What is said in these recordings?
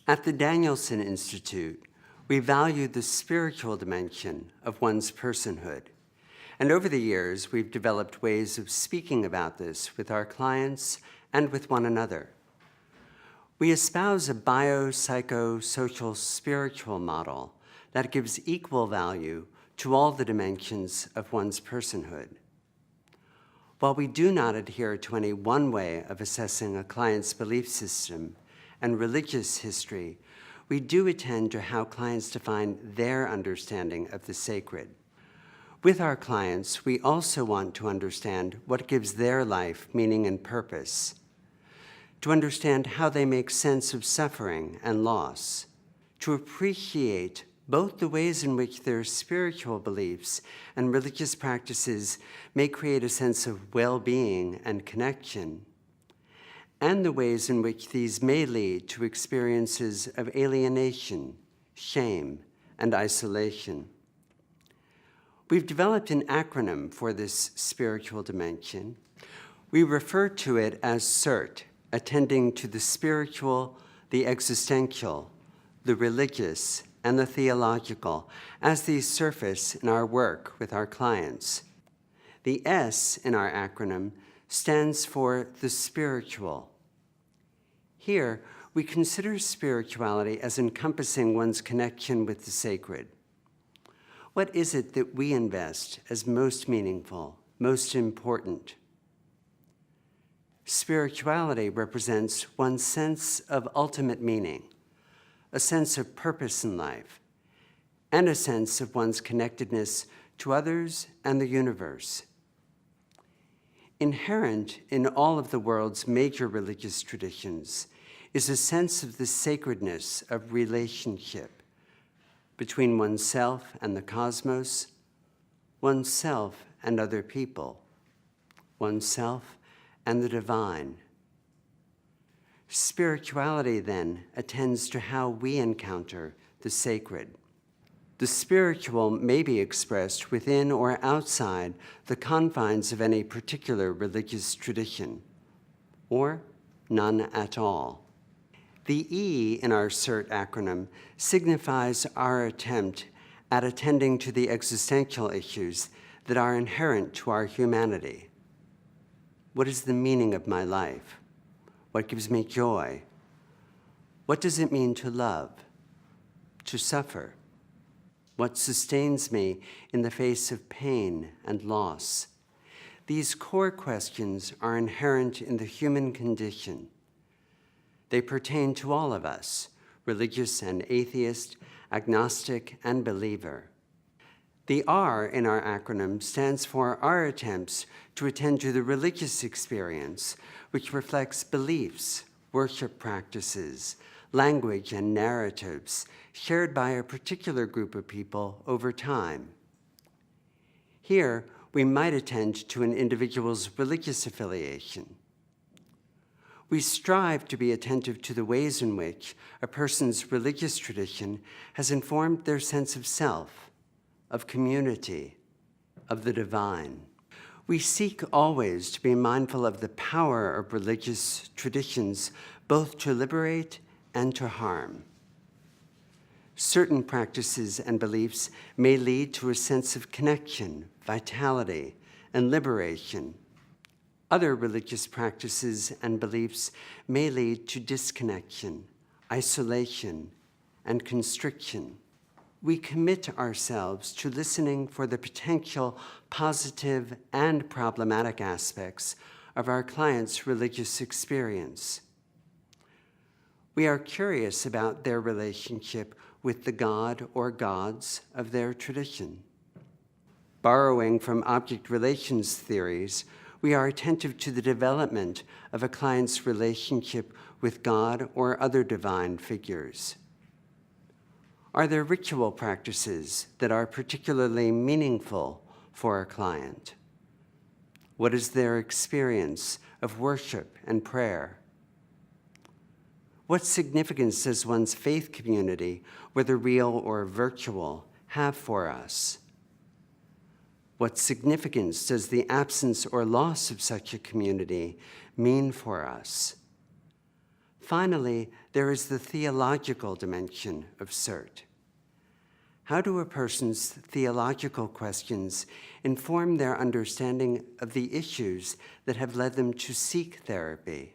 At the Danielson Institute, we value the spiritual dimension of one's personhood. And over the years, we've developed ways of speaking about this with our clients and with one another. We espouse a bio-psycho-social spiritual model that gives equal value to all the dimensions of one's personhood. While we do not adhere to any one way of assessing a client's belief system and religious history, we do attend to how clients define their understanding of the sacred. With our clients, we also want to understand what gives their life meaning and purpose, to understand how they make sense of suffering and loss, to appreciate both the ways in which their spiritual beliefs and religious practices may create a sense of well-being and connection, and the ways in which these may lead to experiences of alienation, shame, and isolation. We've developed an acronym for this spiritual dimension. We refer to it as SERT, attending to the spiritual, the existential, the religious, and the theological, as these surface in our work with our clients. The S in our acronym stands for the spiritual. Here, we consider spirituality as encompassing one's connection with the sacred. What is it that we invest as most meaningful, most important? Spirituality represents one's sense of ultimate meaning, a sense of purpose in life, and a sense of one's connectedness to others and the universe. Inherent in all of the world's major religious traditions is a sense of the sacredness of relationship between oneself and the cosmos, oneself and other people, oneself and the divine. Spirituality, then, attends to how we encounter the sacred. The spiritual may be expressed within or outside the confines of any particular religious tradition, or none at all. The E in our SERT acronym signifies our attempt at attending to the existential issues that are inherent to our humanity. What is the meaning of my life? What gives me joy? What does it mean to love, to suffer? What sustains me in the face of pain and loss? These core questions are inherent in the human condition. They pertain to all of us, religious and atheist, agnostic and believer. The R in our acronym stands for our attempts to attend to the religious experience, which reflects beliefs, worship practices, language, and narratives shared by a particular group of people over time. Here, we might attend to an individual's religious affiliation. We strive to be attentive to the ways in which a person's religious tradition has informed their sense of self, of community, of the divine. We seek always to be mindful of the power of religious traditions, both to liberate and to harm. Certain practices and beliefs may lead to a sense of connection, vitality, and liberation. Other religious practices and beliefs may lead to disconnection, isolation, and constriction. We commit ourselves to listening for the potential positive and problematic aspects of our clients' religious experience. We are curious about their relationship with the God or gods of their tradition. Borrowing from object relations theories, we are attentive to the development of a client's relationship with God or other divine figures. Are there ritual practices that are particularly meaningful for a client? What is their experience of worship and prayer? What significance does one's faith community, whether real or virtual, have for us? What significance does the absence or loss of such a community mean for us? Finally, there is the theological dimension of SERT. How do a person's theological questions inform their understanding of the issues that have led them to seek therapy?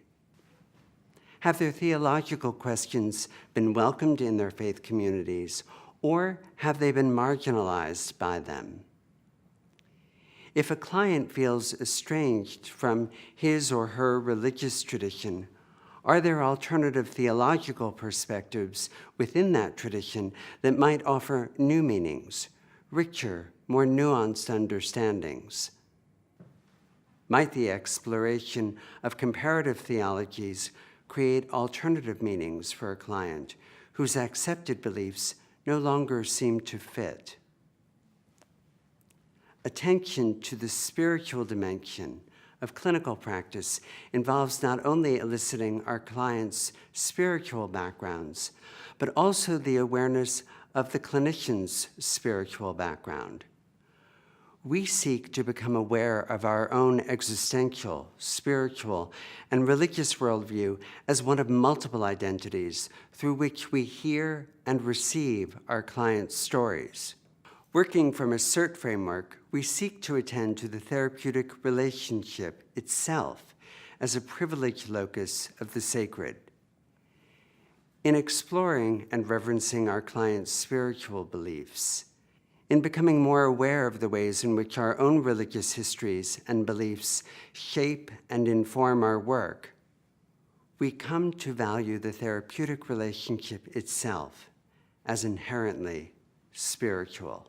Have their theological questions been welcomed in their faith communities, or have they been marginalized by them? If a client feels estranged from his or her religious tradition, are there alternative theological perspectives within that tradition that might offer new meanings, richer, more nuanced understandings? Might the exploration of comparative theologies create alternative meanings for a client whose accepted beliefs no longer seem to fit? Attention to the spiritual dimension of clinical practice involves not only eliciting our clients' spiritual backgrounds, but also the awareness of the clinician's spiritual background. We seek to become aware of our own existential, spiritual, and religious worldview as one of multiple identities through which we hear and receive our clients' stories. Working from a SERT framework, we seek to attend to the therapeutic relationship itself as a privileged locus of the sacred. In exploring and reverencing our clients' spiritual beliefs, in becoming more aware of the ways in which our own religious histories and beliefs shape and inform our work, we come to value the therapeutic relationship itself as inherently spiritual.